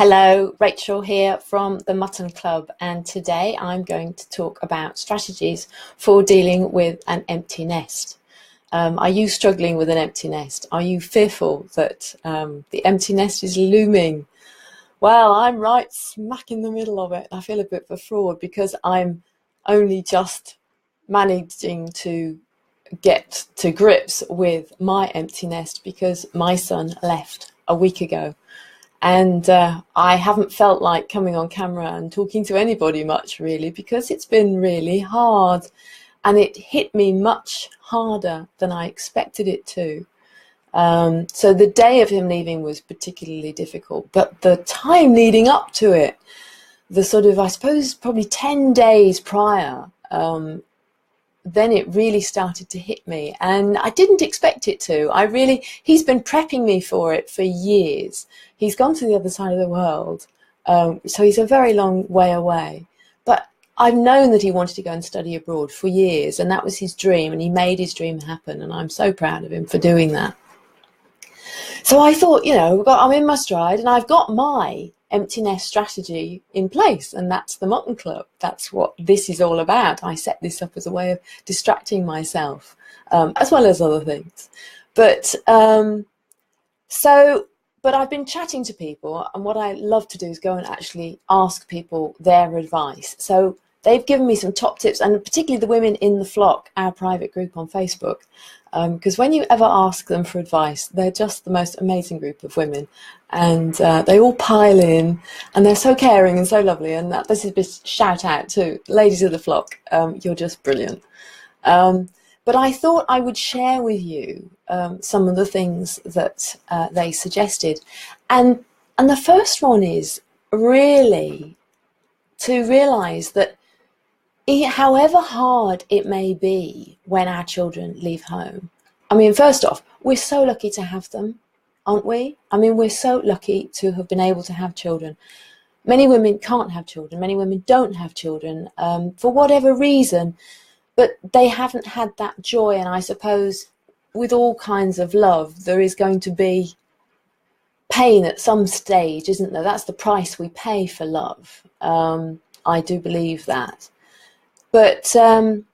Hello, Rachel here from the Mutton Club, and today I'm going to talk about strategies for dealing with an empty nest. Are you struggling with an empty nest? Are you fearful that the empty nest is looming? Well, I'm right smack in the middle of it. I feel a bit of a fraud because I'm only just managing to get to grips with my empty nest because my son left a week ago. And I haven't felt like coming on camera and talking to anybody much really because it's been really hard, and it hit me much harder than I expected it to. So the day of him leaving was particularly difficult, but the time leading up to it, the sort of, I suppose, probably 10 days prior, then it really started to hit me, and I didn't expect it to. He's been prepping me for it for years. He's gone to the other side of the world, so he's a very long way away. But I've known that he wanted to go and study abroad for years, and that was his dream, and he made his dream happen, and I'm so proud of him for doing that. So I thought, I'm in my stride, and I've got my empty nest strategy in place, and that's the Mutton Club. That's what this is all about. I set this up as a way of distracting myself, as well as other things. But I've been chatting to people, and what I love to do is go and actually ask people their advice. So they've given me some top tips, and particularly the women in the flock, our private group on Facebook, because when you ever ask them for advice, they're just the most amazing group of women, and they all pile in, and they're so caring and so lovely. And this is a big shout out to ladies of the flock. You're just brilliant. But I thought I would share with you some of the things that they suggested, and the first one is really to realise that however hard it may be when our children leave home, I mean, first off, we're so lucky to have them, aren't we? I mean, we're so lucky to have been able to have children. Many women can't have children. Many women don't have children for whatever reason, but they haven't had that joy. And I suppose with all kinds of love, there is going to be pain at some stage, isn't there? That's the price we pay for love. I do believe that. But, and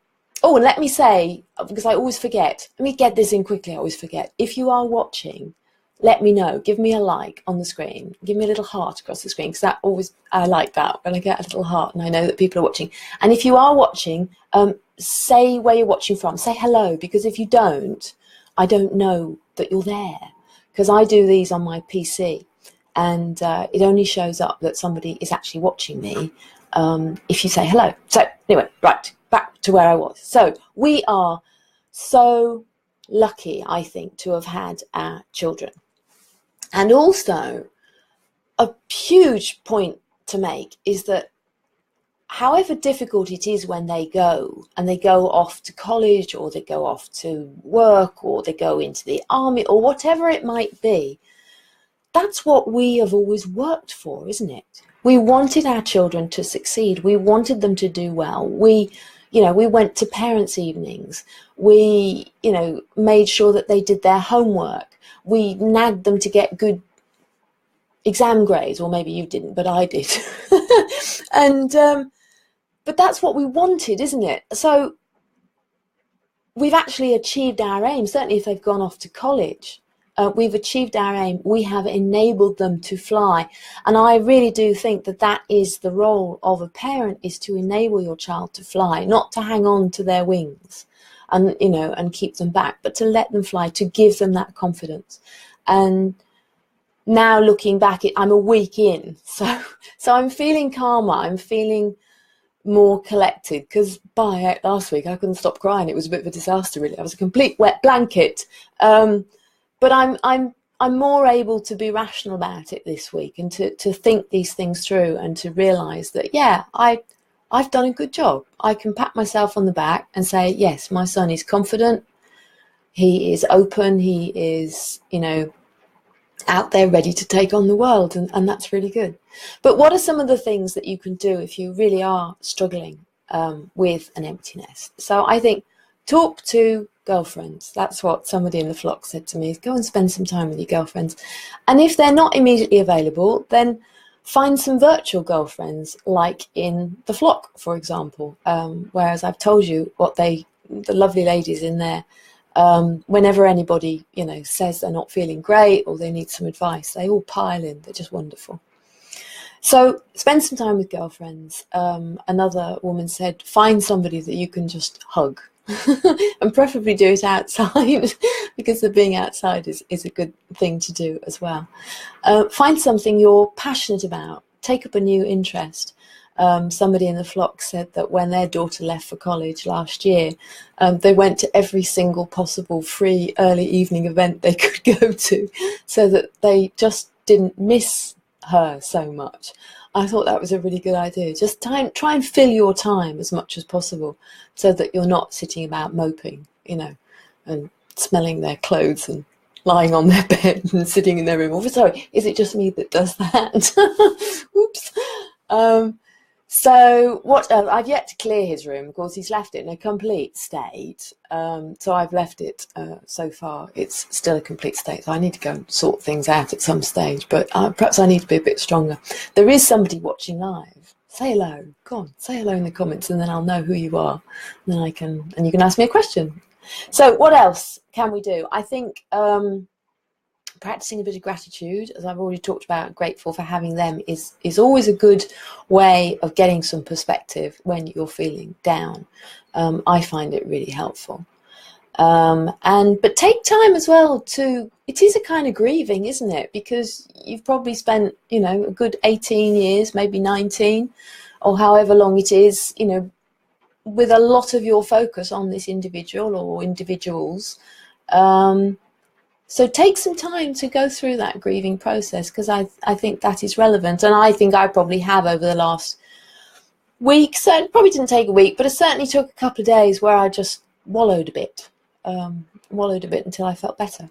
let me say, because I always forget, let me get this in quickly, I always forget. If you are watching, let me know. Give me a like on the screen. Give me a little heart across the screen, because I like that, when I get a little heart and I know that people are watching. And if you are watching, say where you're watching from. Say hello, because if you don't, I don't know that you're there. Because I do these on my PC, and it only shows up that somebody is actually watching me if you say hello. So anyway, right, back to where I was. So we are so lucky, I think, to have had our children. And also a huge point to make is that however difficult it is when they go, and they go off to college, or they go off to work, or they go into the army, or whatever it might be, that's what we have always worked for, isn't it? We wanted our children to succeed. We wanted them to do well. We went to parents' evenings. We, made sure that they did their homework. We nagged them to get good exam grades, or maybe you didn't, but I did. And, but that's what we wanted, isn't it? So we've actually achieved our aim, certainly if they've gone off to college. We've achieved our aim. We have enabled them to fly. And I really do think that that is the role of a parent, is to enable your child to fly, not to hang on to their wings and, and keep them back, but to let them fly, to give them that confidence. And now looking back, I'm a week in. So I'm feeling calmer. I'm feeling more collected, because by last week I couldn't stop crying. It was a bit of a disaster, really. I was a complete wet blanket. But I'm more able to be rational about it this week, and to think these things through, and to realise that, yeah, I've done a good job. I can pat myself on the back and say, yes, my son is confident. He is open. He is, out there ready to take on the world. And that's really good. But what are some of the things that you can do if you really are struggling with an empty nest? So I think talk to girlfriends. That's what somebody in the flock said to me, is go and spend some time with your girlfriends. And if they're not immediately available, then Find some virtual girlfriends, like in the flock, for example. Whereas I've told you what the lovely ladies in there, whenever anybody, says they're not feeling great or they need some advice, they all pile in. They're just wonderful. So spend some time with girlfriends. Another woman said, find somebody that you can just hug. And preferably do it outside, because the being outside is a good thing to do as well. Find something you're passionate about. Take up a new interest. Somebody in the flock said that when their daughter left for college last year, they went to every single possible free early evening event they could go to, so that they just didn't miss her so much. I thought that was a really good idea. Just try and fill your time as much as possible, so that you're not sitting about moping, and smelling their clothes and lying on their bed and sitting in their room. Oh, sorry, is it just me that does that? Oops. So what else? I've yet to clear his room. Of course, he's left it in a complete state. So I've left it so far. It's still a complete state. So I need to go and sort things out at some stage. But perhaps I need to be a bit stronger. There is somebody watching live. Say hello. Go on, say hello in the comments, and then I'll know who you are. And then you can ask me a question. So what else can we do? I think practicing a bit of gratitude, as I've already talked about, grateful for having them, is always a good way of getting some perspective when you're feeling down. I find it really helpful. But take time as well it is a kind of grieving, isn't it? Because you've probably spent, a good 18 years, maybe 19, or however long it is, with a lot of your focus on this individual or individuals. So take some time to go through that grieving process, because I think that is relevant. And I think I probably have over the last week. So it probably didn't take a week, but it certainly took a couple of days where I just wallowed a bit until I felt better.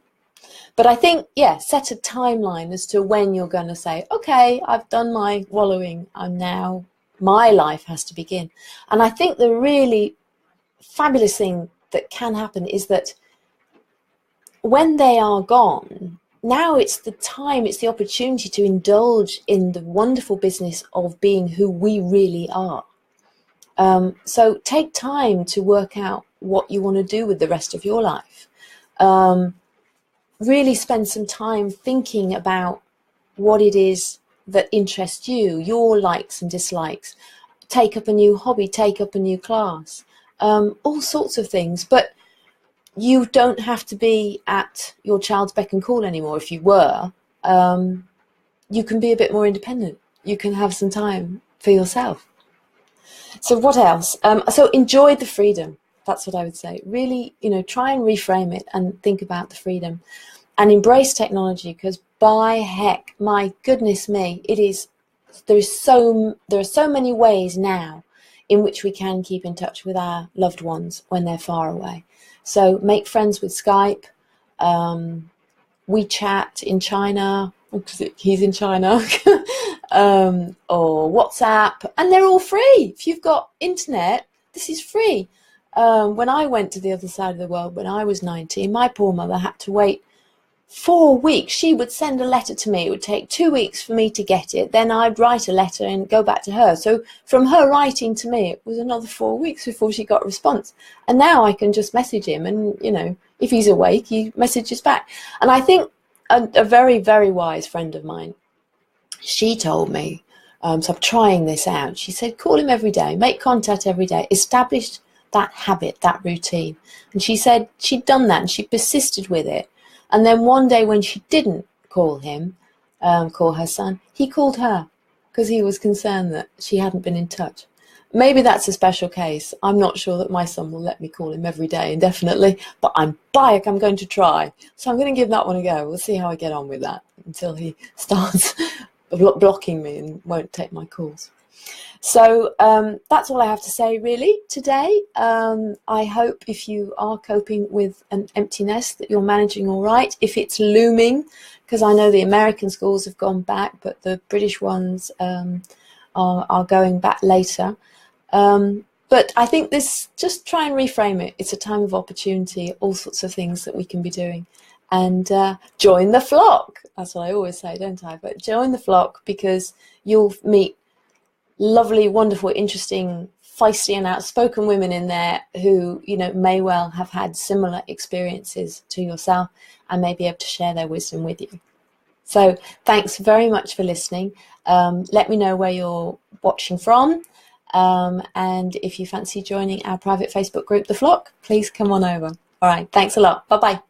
But I think, set a timeline as to when you're going to say, okay, I've done my wallowing. My life has to begin. And I think the really fabulous thing that can happen is that when they are gone, now it's the time, it's the opportunity to indulge in the wonderful business of being who we really are. So take time to work out what you want to do with the rest of your life. Really spend some time thinking about what it is that interests you, your likes and dislikes. Take up a new hobby, take up a new class, all sorts of things. But you don't have to be at your child's beck and call anymore. If you were, you can be a bit more independent. You can have some time for yourself. So what else? So enjoy the freedom. That's what I would say. Really, try and reframe it and think about the freedom, and embrace technology, because by heck, my goodness me, there are so many ways now in which we can keep in touch with our loved ones when they're far away. So make friends with Skype, WeChat in China, because he's in China, or WhatsApp, and they're all free. If you've got internet, this is free. When I went to the other side of the world when I was 19, my poor mother had to wait 4 weeks. She would send a letter to me. It would take 2 weeks for me to get it. Then I'd write a letter and go back to her. So from her writing to me, it was another 4 weeks before she got a response. And now I can just message him, and, if he's awake, he messages back. And I think a very, very wise friend of mine, she told me, so I'm trying this out. She said, call him every day, make contact every day, establish that habit, that routine. And she said she'd done that and she persisted with it. And then one day when she didn't call him, call her son, he called her, because he was concerned that she hadn't been in touch. Maybe that's a special case. I'm not sure that my son will let me call him every day indefinitely, but I'm going to try. So I'm going to give that one a go. We'll see how I get on with that until he starts blocking me and won't take my calls. So that's all I have to say really today. I hope if you are coping with an empty nest that you're managing all right. If it's looming, because I know the American schools have gone back, but the British ones are going back later. But I think just try and reframe it. It's a time of opportunity, all sorts of things that we can be doing. and join the flock. That's what I always say, don't I? But join the flock, because you'll meet lovely, wonderful, interesting, feisty and outspoken women in there who, you know, may well have had similar experiences to yourself and may be able to share their wisdom with you. So thanks very much for listening. Let me know where you're watching from. And if you fancy joining our private Facebook group, The Flock, please come on over. All right. Thanks a lot. Bye-bye.